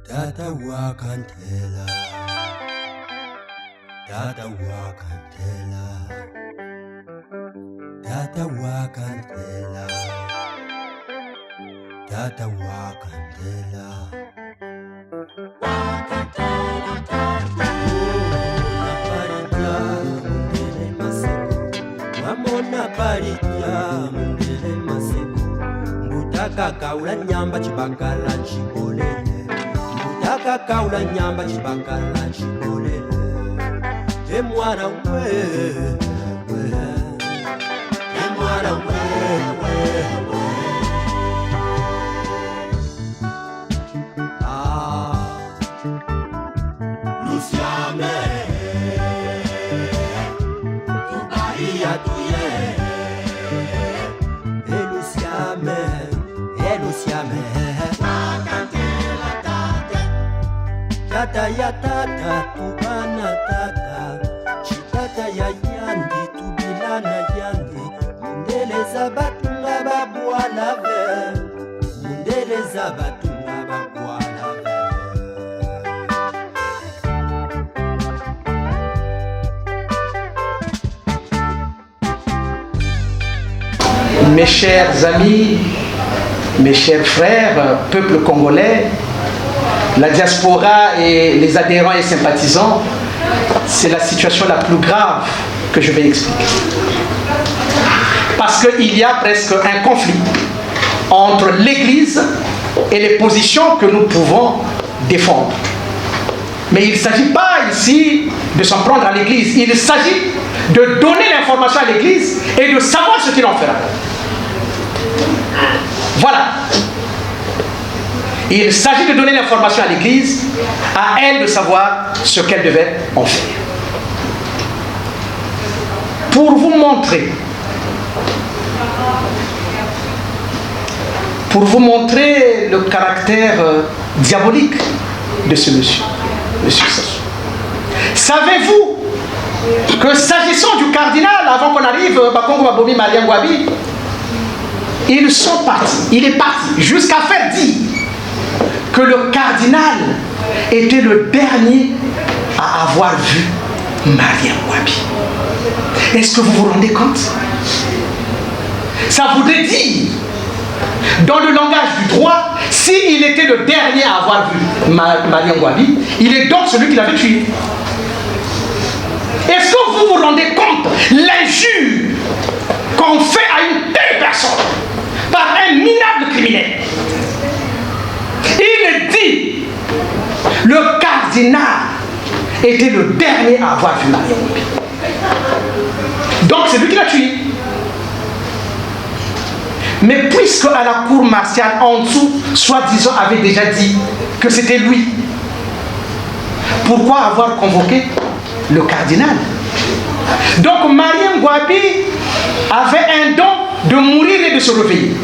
Tata wakantela, Tata wakantela, Tata wakantela, Tata wakantela. Mamona paritia mundele maseko, Mbutaka kaula nyamba chibakala chibolele, Mbutaka kaula nyamba chibakala chibolele. Emwana we, Emwana we. Luciame, tu Bahia tuye. Luciame, wakantela tate. Tata ya tata, tubana tata. Chitata ya yandi, tubilana yandi. Mundele za batunga babwala ve. Mundele za batunga babwala ve. Mes chers amis, mes chers frères, peuple congolais, la diaspora et les adhérents et sympathisants, c'est la situation la plus grave que je vais expliquer. Parce qu'il y a presque un conflit entre l'Église et les positions que nous pouvons défendre. Mais il ne s'agit pas ici de s'en prendre à l'Église, il s'agit de donner l'information à l'Église et de savoir ce qu'il en fera. Voilà. Il s'agit de donner l'information à l'Église, à elle de savoir ce qu'elle devait en faire. Pour vous montrer le caractère diabolique de ce monsieur Sassou. Savez-vous que s'agissant du cardinal, avant qu'on arrive, Bakongo Mabomi Mariam Gwabi, ils sont partis, il est parti jusqu'à faire dire que le cardinal était le dernier à avoir vu Mariam Gwabi. Est-ce que vous vous rendez compte? Ça voudrait dire, dans le langage du droit, s'il était le dernier à avoir vu Mariam Gwabi, il est donc celui qui l'avait tué. Est-ce que vous vous rendez compte l'injure qu'on fait à une telle personne par un minable criminel? Il dit, le cardinal était le dernier à avoir vu Mariam Gwabi. Donc c'est lui qui l'a tué. Mais puisque à la cour martiale, en dessous, soi-disant, avait déjà dit que c'était lui, pourquoi avoir convoqué le cardinal? Donc Mariam Gwabi avait un don de mourir et de se réveiller.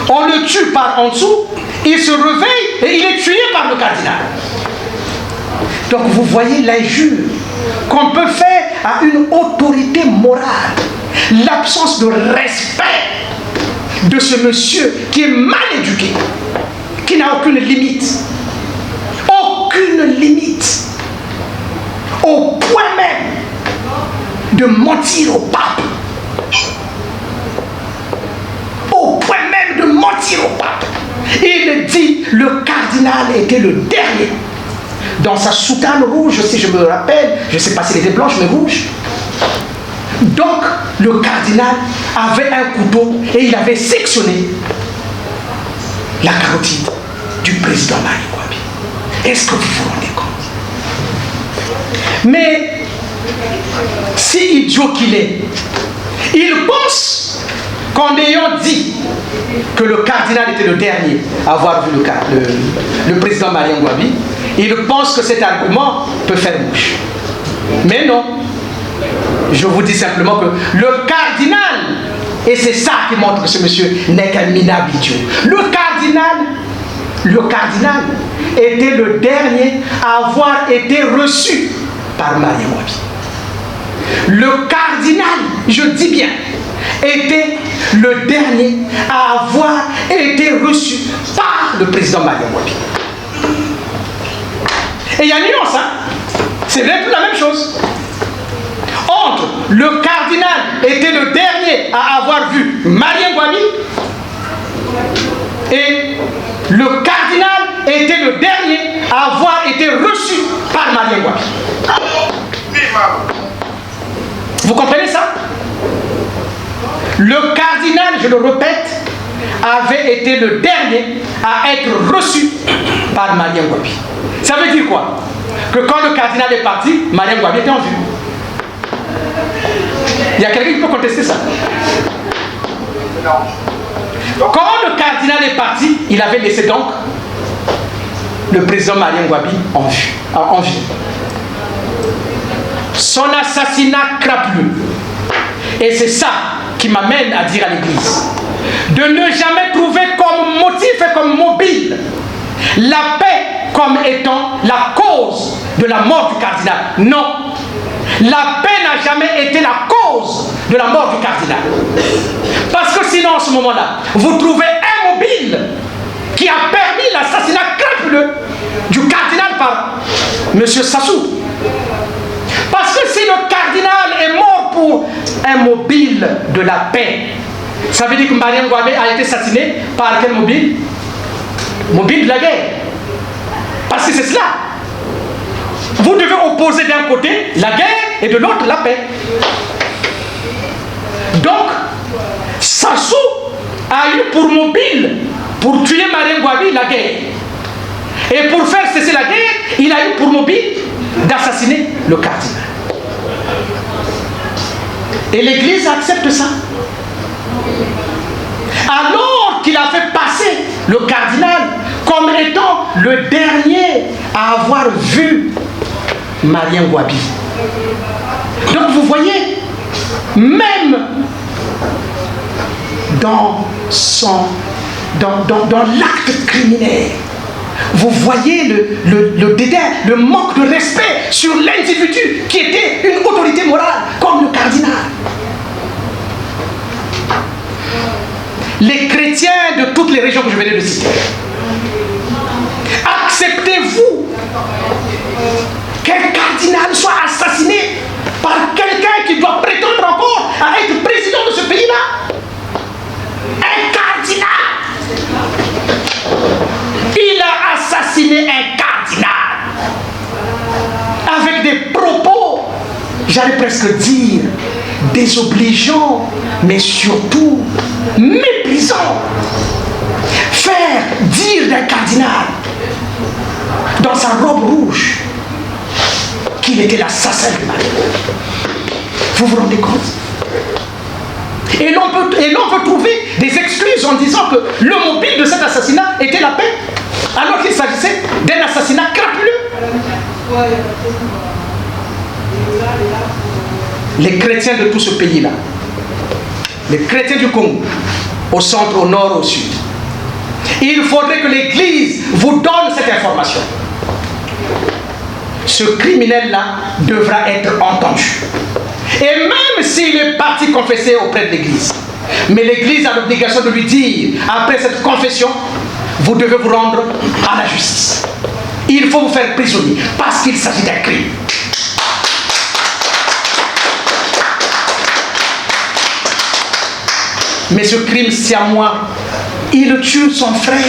On le tue par en dessous, il se réveille et il est tué par le cardinal. Donc vous voyez l'injure qu'on peut faire à une autorité morale, l'absence de respect de ce monsieur qui est mal éduqué, qui n'a aucune limite. Aucune limite. Au point même de mentir au pape. Au point même de mentir au pape. Il dit le cardinal était le dernier. Dans sa soutane rouge, si je me rappelle, je ne sais pas si elle était blanche mais rouge. Donc le cardinal avait un couteau et il avait sectionné la carotide du président Mariam Gwabi. Est-ce que vous vous rendez compte? Mais si idiot qu'il est, il pense qu'en ayant dit que le cardinal était le dernier à avoir vu le président Mariam Gwabi, il pense que cet argument peut faire bouche. Mais non. Je vous dis simplement que le cardinal, et c'est ça qui montre que ce monsieur n'est qu'un minable idiot. Le cardinal était le dernier à avoir été reçu par Mariam Gwabi. Le cardinal, je dis bien, était le dernier à avoir été reçu par le président Mariam Gwabi. Et il y a une nuance, hein? C'est même plus la même chose. Entre le cardinal était le dernier à avoir vu Marien Ngouabi et le cardinal était le dernier à avoir été reçu par Marien Ngouabi. Vous comprenez ça? Le cardinal, je le répète, avait été le dernier à être reçu par Marien Ngouabi. Ça veut dire quoi? Que quand le cardinal est parti, Marien Ngouabi était en vue. Il y a quelqu'un qui peut contester ça? Quand le cardinal est parti, il avait laissé donc le président Marien Ngouabi en vie. Son assassinat crapuleux. Et c'est ça qui m'amène à dire à l'Église de ne jamais trouver comme motif et comme mobile la paix comme étant la cause de la mort du cardinal. Non. La paix n'a jamais été la cause de la mort du cardinal. Parce que sinon, en ce moment-là, vous trouvez un mobile qui a permis l'assassinat crapuleux du cardinal par M. Sassou. Parce que si le cardinal est mort pour un mobile de la paix, ça veut dire que Marien Ngouabi a été assassiné par quel mobile? Mobile de la guerre. Parce que c'est cela. Vous devez opposer d'un côté la guerre et de l'autre la paix. Donc, Sassou a eu pour mobile, pour tuer Marien Ngouabi, la guerre. Et pour faire cesser la guerre, il a eu pour mobile d'assassiner le cardinal. Et l'Église accepte ça. Alors qu'il a fait passer le cardinal comme étant le dernier à avoir vu Marien Ngouabi. Donc vous voyez, même dans l'acte criminel, vous voyez le dédain, le manque de respect sur l'individu qui était une autorité morale comme le cardinal. Les chrétiens de toutes les régions que je venais de citer, acceptez-vous qu'un cardinal soit assassiné par quelqu'un qui doit prétendre encore à être président de ce pays-là? Un cardinal! Il a assassiné un cardinal avec des propos, j'allais presque dire, désobligeants, mais surtout méprisants. Faire dire d'un cardinal dans sa robe rouge qu'il était l'assassin du Mali. Vous vous rendez compte? Et l'on peut trouver des excuses en disant que le mobile de cet assassinat était la paix, alors qu'il s'agissait d'un assassinat crapuleux. Les chrétiens de tout ce pays-là, les chrétiens du Congo, au centre, au nord, au sud, il faudrait que l'Église vous donne cette information. Ce criminel-là devra être entendu. Et même s'il est parti confesser auprès de l'Église, mais l'Église a l'obligation de lui dire, après cette confession, vous devez vous rendre à la justice. Il faut vous faire prisonnier parce qu'il s'agit d'un crime. Mais ce crime siamois, il tue son frère.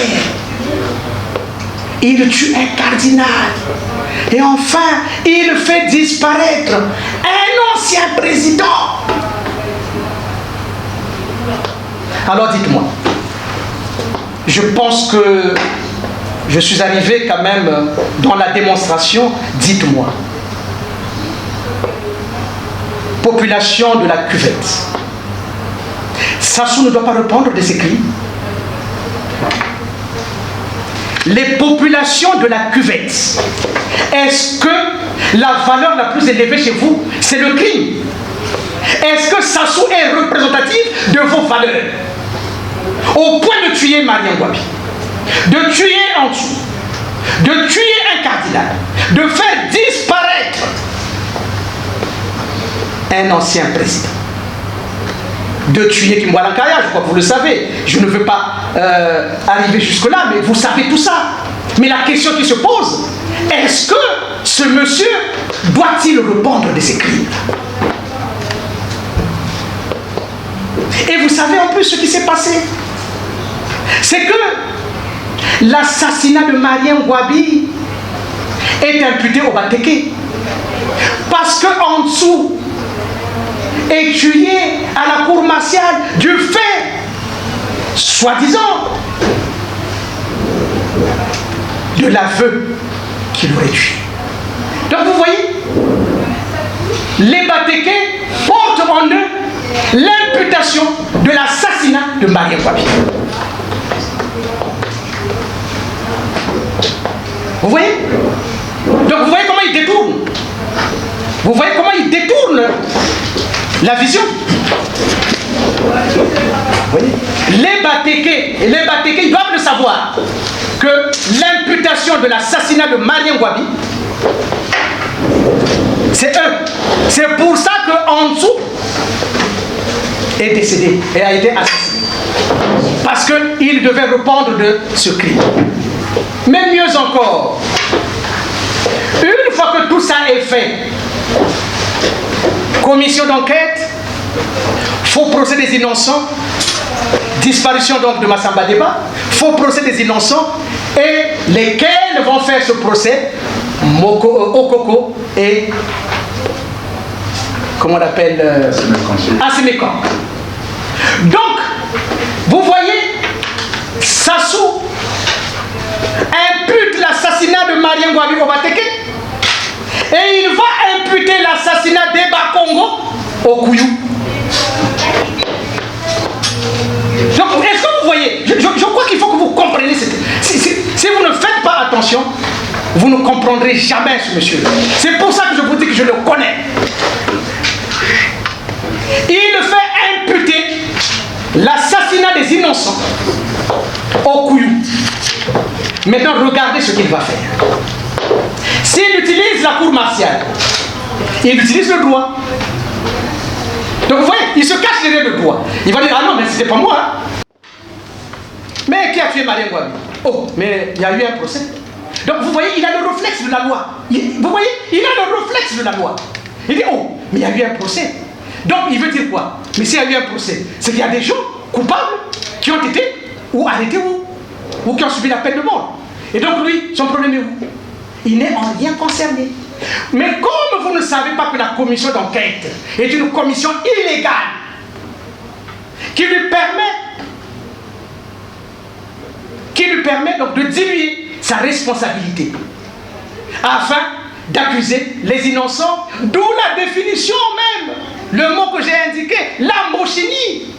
Il tue un cardinal. Et enfin, il fait disparaître un ancien président. Alors dites-moi, je pense que je suis arrivé quand même dans la démonstration. Dites-moi, population de la cuvette, Sassou ne doit pas répondre de ses crimes. Les populations de la cuvette, est-ce que la valeur la plus élevée chez vous, c'est le crime? Est-ce que Sassou est représentatif de vos valeurs? Au point de tuer Marien Ngouabi, de tuer en dessous, de tuer un cardinal, de faire disparaître un ancien président, de tuer Kimwala Nkaya, je crois que vous le savez. Je ne veux pas arriver jusque-là, mais vous savez tout ça. Mais la question qui se pose, est-ce que ce monsieur doit-il répondre de ses crimes? Et vous savez en plus ce qui s'est passé? C'est que l'assassinat de Marien Ngouabi est imputé au Bateke. Parce qu'en dessous, écuyer à la cour martiale du fait, soi-disant, de l'aveu qu'il aurait tué. Donc vous voyez, les Bateke portent en eux l'imputation de l'assassinat de Marien Ngouabi. Vous voyez? Donc vous voyez comment ils détournent. Vous voyez comment ils détournent la vision. Vous voyez? Les Bateke, ils doivent le savoir que l'imputation de l'assassinat de Marien Ngouabi, c'est eux. C'est pour ça qu'en dessous est décédé et a été assassiné. Parce qu'il devait répondre de ce crime. Mais mieux encore, une fois que tout ça est fait, commission d'enquête, faux procès des innocents, disparition donc de Massamba Deba, faux procès des innocents, et lesquels vont faire ce procès? Okoko et comment on appelle Asemekan. Donc, vous voyez, Sassou impute l'assassinat de Marien Ngouabi au Bateke et il va imputer l'assassinat d'Eba Congo au Kouyou. Donc, est-ce que vous voyez, je crois qu'il faut que vous compreniez. Si vous ne faites pas attention, vous ne comprendrez jamais ce monsieur. C'est pour ça que je vous dis que je le connais. Il fait imputer l'assassinat des innocents au Kouyou. Maintenant, regardez ce qu'il va faire. S'il utilise la cour martiale, il utilise le droit. Donc vous voyez, il se cache derrière le droit. Il va dire, ah non, mais c'était pas moi. Mais qui a tué Marien Ngouabi? Oh, mais il y a eu un procès. Donc vous voyez, il a le réflexe de la loi. Vous voyez, il a le réflexe de la loi. Il dit, oh, mais il y a eu un procès. Donc il veut dire quoi? Mais s'il y a eu un procès, c'est qu'il y a des gens coupables qui ont été ou arrêtés ou qui ont subi la peine de mort. Et donc lui, son problème est où? Il n'est en rien concerné. Mais comme vous ne savez pas que la commission d'enquête est une commission illégale qui lui permet donc de diluer sa responsabilité afin d'accuser les innocents, d'où la définition même, le mot que j'ai indiqué, l'ambochini.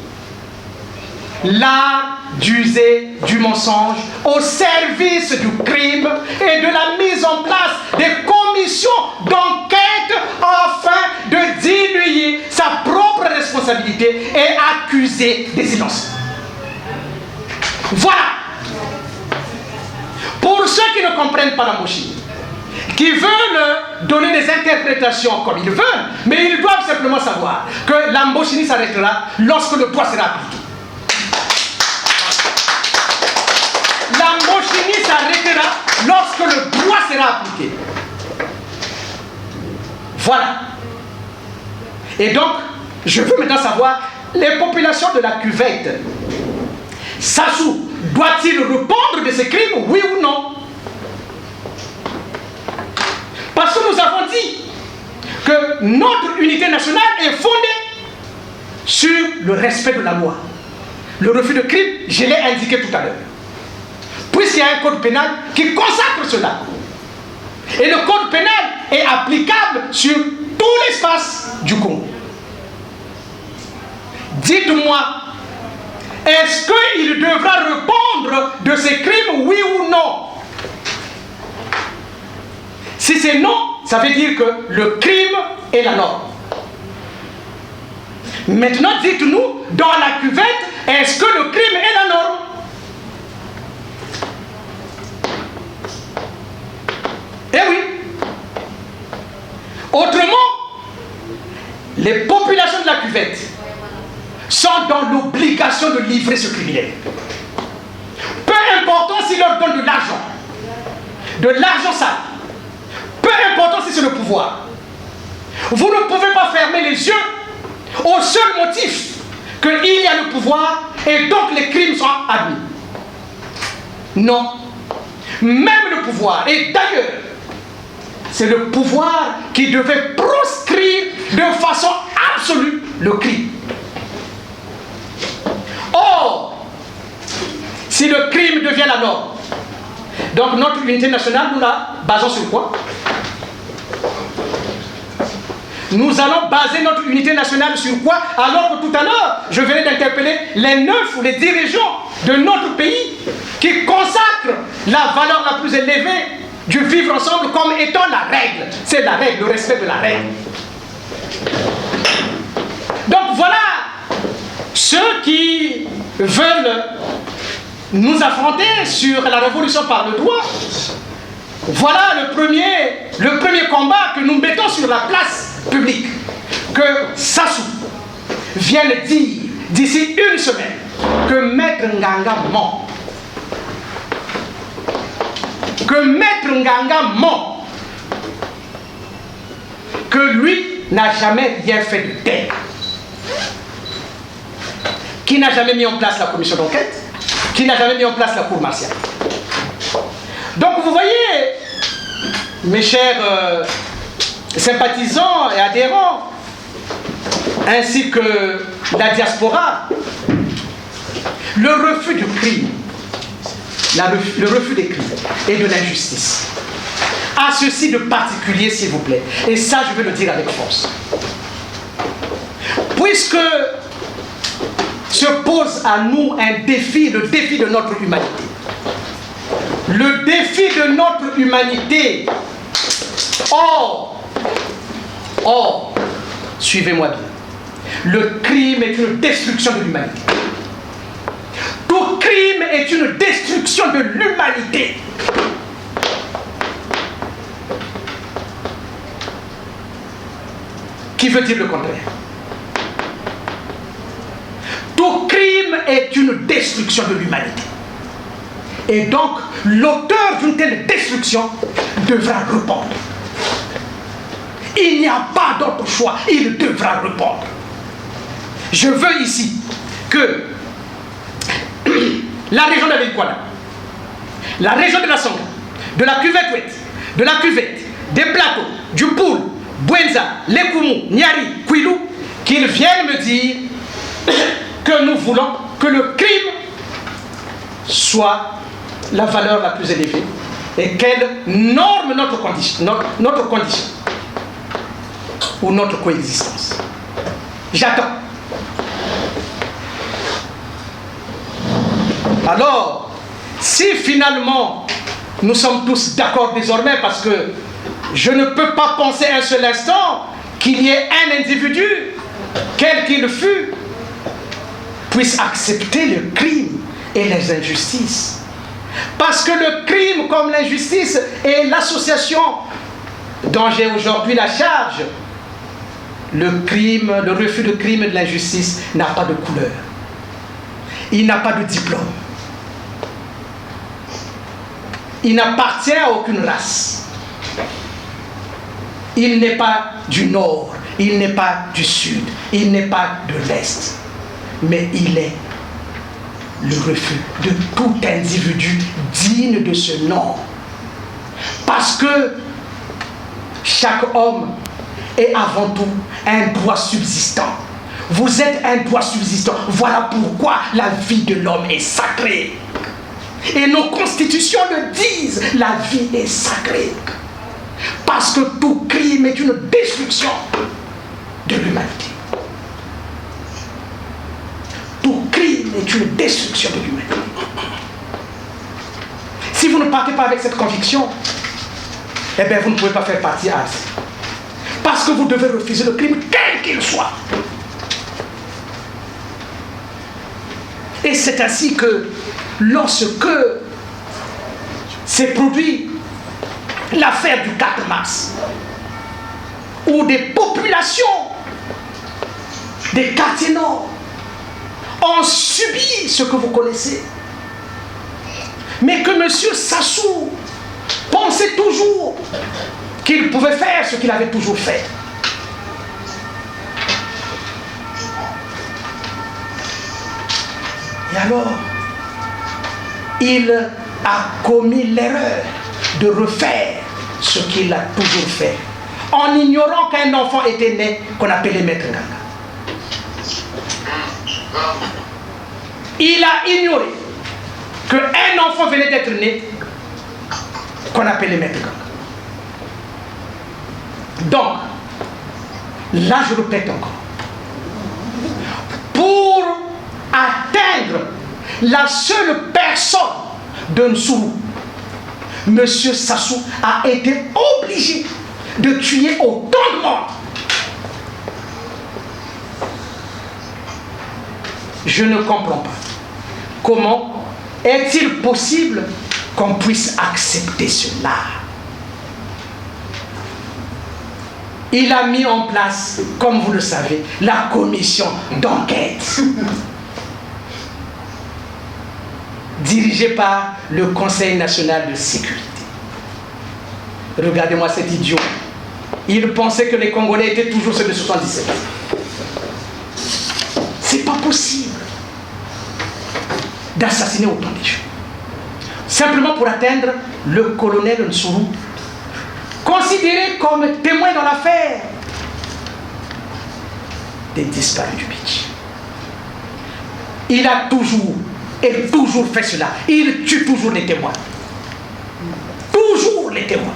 L'art d'user du mensonge au service du crime et de la mise en place des commissions d'enquête afin de diluer sa propre responsabilité et accuser des innocents. Voilà. Pour ceux qui ne comprennent pas l'ambochini, qui veulent donner des interprétations comme ils veulent, mais ils doivent simplement savoir que l'ambochini s'arrêtera lorsque le droit sera appliqué. L'ambochini s'arrêtera lorsque le droit sera appliqué. Voilà. Et donc, je veux maintenant savoir, les populations de la cuvette, Sassou, doit-il répondre de ses crimes, oui ou non? Parce que nous avons dit que notre unité nationale est fondée sur le respect de la loi. Le refus de crime, je l'ai indiqué tout à l'heure. Puisqu'il y a un code pénal qui consacre cela. Et le code pénal est applicable sur tout l'espace du Congo. Dites-moi, est-ce qu'il devra répondre de ses crimes, oui ou non? Si c'est non, ça veut dire que le crime est la norme. Maintenant, dites-nous, dans la cuvette, est-ce que le crime est la norme? Eh oui. Autrement, les populations de la cuvette sont dans l'obligation de livrer ce criminel. Peu importe s'il leur donne de l'argent sale, peu importe si c'est le pouvoir. Vous ne pouvez pas fermer les yeux au seul motif qu'il y a le pouvoir et donc les crimes sont admis. Non. Même le pouvoir, et d'ailleurs, c'est le pouvoir qui devait proscrire de façon absolue le crime. Or, si le crime devient la norme, donc notre unité nationale, nous la basons sur quoi? Nous allons baser notre unité nationale sur quoi? Alors que tout à l'heure, je venais d'interpeller les 9 ou les dirigeants de notre pays qui consacrent la valeur la plus élevée du vivre ensemble comme étant la règle. C'est la règle, le respect de la règle. Donc voilà ceux qui veulent nous affronter sur la révolution par le droit. Voilà le premier combat que nous mettons sur la place publique. Que Sassou vienne dire d'ici une semaine que Maître Nganga ment. Que Maître Nganga ment. Que lui n'a jamais rien fait de tel. Qui n'a jamais mis en place la commission d'enquête, qui n'a jamais mis en place la cour martiale. Donc vous voyez, mes chers sympathisants et adhérents, ainsi que la diaspora, le refus du crime, le refus des crimes et de l'injustice a ceci de particulier, s'il vous plaît, et ça je veux le dire avec force. Puisque se pose à nous un défi, le défi de notre humanité. Le défi de notre humanité. Or, suivez-moi bien. Le crime est une destruction de l'humanité. Tout crime est une destruction de l'humanité. Qui veut dire le contraire? Tout crime est une destruction de l'humanité. Et donc, l'auteur d'une telle destruction devra répondre. Il n'y a pas d'autre choix, il devra répondre. Je veux ici que la région de l'Équateur, la région de la Songa, de la cuvette ouest, de la cuvette, des plateaux, du Poul, Bouenza, Lekoumou, Niari, Kouilou, qu'ils viennent me dire que nous voulons que le crime soit la valeur la plus élevée et qu'elle norme notre condition ou notre coexistence. J'attends. Alors, si finalement nous sommes tous d'accord désormais, parce que je ne peux pas penser un seul instant qu'il y ait un individu, quel qu'il fût, puisse accepter le crime et les injustices. Parce que le crime comme l'injustice est l'association dont j'ai aujourd'hui la charge. Le crime, le refus de crime et de l'injustice n'a pas de couleur. Il n'a pas de diplôme. Il n'appartient à aucune race. Il n'est pas du nord, il n'est pas du sud, il n'est pas de l'est. Mais il est le refus de tout individu digne de ce nom. Parce que chaque homme est avant tout un droit subsistant. Vous êtes un droit subsistant. Voilà pourquoi la vie de l'homme est sacrée. Et nos constitutions le disent, la vie est sacrée. Parce que tout crime est une destruction de l'humanité. Tout crime est une destruction de l'humanité. Si vous ne partez pas avec cette conviction, eh bien vous ne pouvez pas faire partie à ça. Parce que vous devez refuser le crime quel qu'il soit. Et c'est ainsi que lorsque s'est produit l'affaire du 4 mars, où des populations des quartiers nord ont subi ce que vous connaissez, mais que M. Sassou pensait toujours qu'il pouvait faire ce qu'il avait toujours fait. Et alors, il a commis l'erreur de refaire ce qu'il a toujours fait, en ignorant qu'un enfant était né qu'on appelait Maître Nganga. Il a ignoré qu'un enfant venait d'être né qu'on appelait Maître Nganga. Donc, là je répète encore, pour atteindre la seule personne de Nsuru, M. Sassou a été obligé de tuer autant de monde. Je ne comprends pas. Comment est-il possible qu'on puisse accepter cela? Il a mis en place, comme vous le savez, la commission d'enquête dirigée par le Conseil national de sécurité. Regardez-moi cet idiot. Il pensait que les Congolais étaient toujours ceux de 77. C'est pas possible d'assassiner autant de gens. Simplement pour atteindre le colonel Nsuru, considéré comme témoin dans l'affaire des disparus du Beach. Il a toujours fait cela. Il tue toujours les témoins. Toujours les témoins.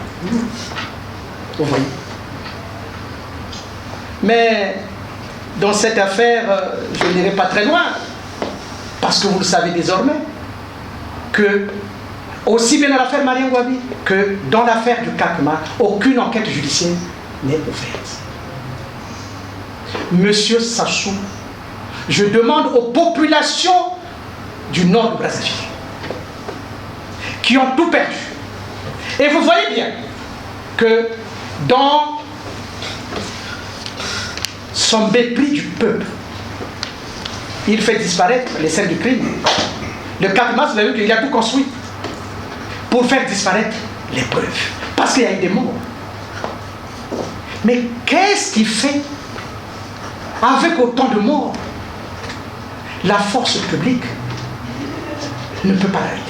Vous voyez. Mais dans cette affaire, je n'irai pas très loin, parce que vous le savez désormais, que aussi bien dans l'affaire Marien Ngouabi que dans l'affaire du Kakma, aucune enquête judiciaire n'est ouverte. Monsieur Sassou, je demande aux populations du nord de Brazzaville qui ont tout perdu. Et vous voyez bien que dans son mépris du peuple, il fait disparaître les scènes du crime. Le 4 mars, vous avez vu qu'il a tout construit pour faire disparaître les preuves. Parce qu'il y a eu des morts. Mais qu'est-ce qui fait, avec autant de morts, la force publique ne peut pas l'arrêter?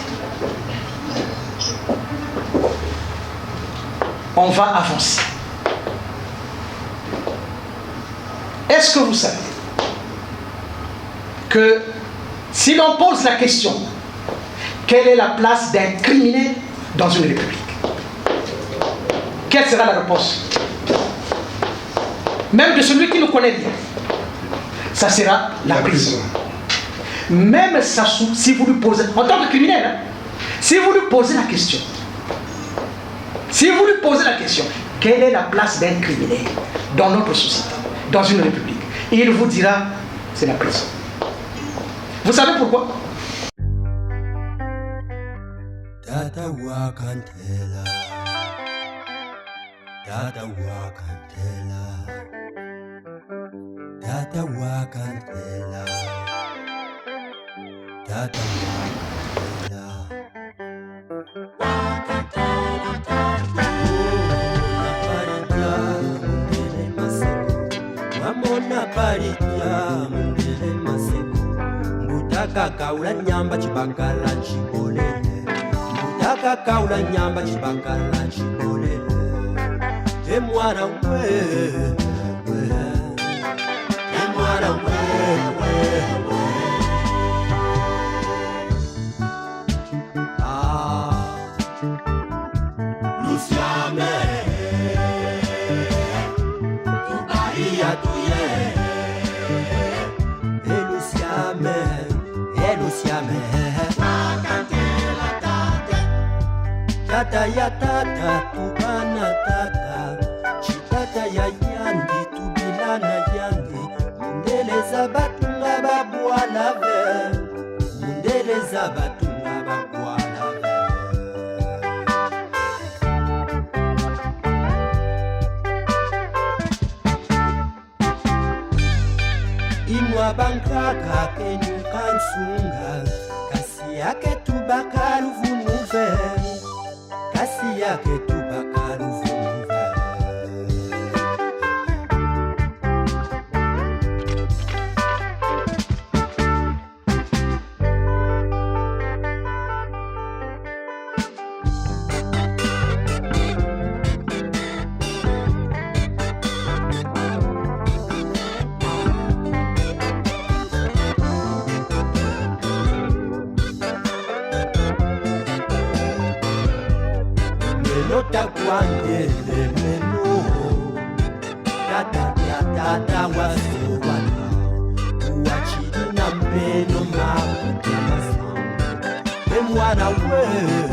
On va avancer. Est-ce que vous savez que si l'on pose la question, quelle est la place d'un criminel dans une république? Quelle sera la réponse? Même de celui qui nous connaît bien, ça sera la prison. Même Sassou, si vous lui posez, en tant que criminel, hein, si vous lui posez la question, quelle est la place d'un criminel dans notre société, dans une république, il vous dira, c'est la prison. Vous savez pourquoi? Tata wakantela, Tata wakantela, Tata wakantela, Tata wakantela. Mamona paritia mundele maseko, mbutaka kaula nyamba chibakala chibolele, mbutaka kaula nyamba chibakala chibolele. Emwana wewe, emwana wewe. Luciame, tubaria tuye. Eluciame, wakantela tate. Tata ya tata, tubana tata. Chitata ya yandi, tubilana yandi. Mundeleza batunga babwala ve. Mundeleza batunga babwala ve. Imwa bankaka kenyuka nsunga, kasi yake tubakaruvu muve, kasi yake tubakaruvu muve. nota kwangele meno tata wasowana uachina meno makutia masambo emwana wewe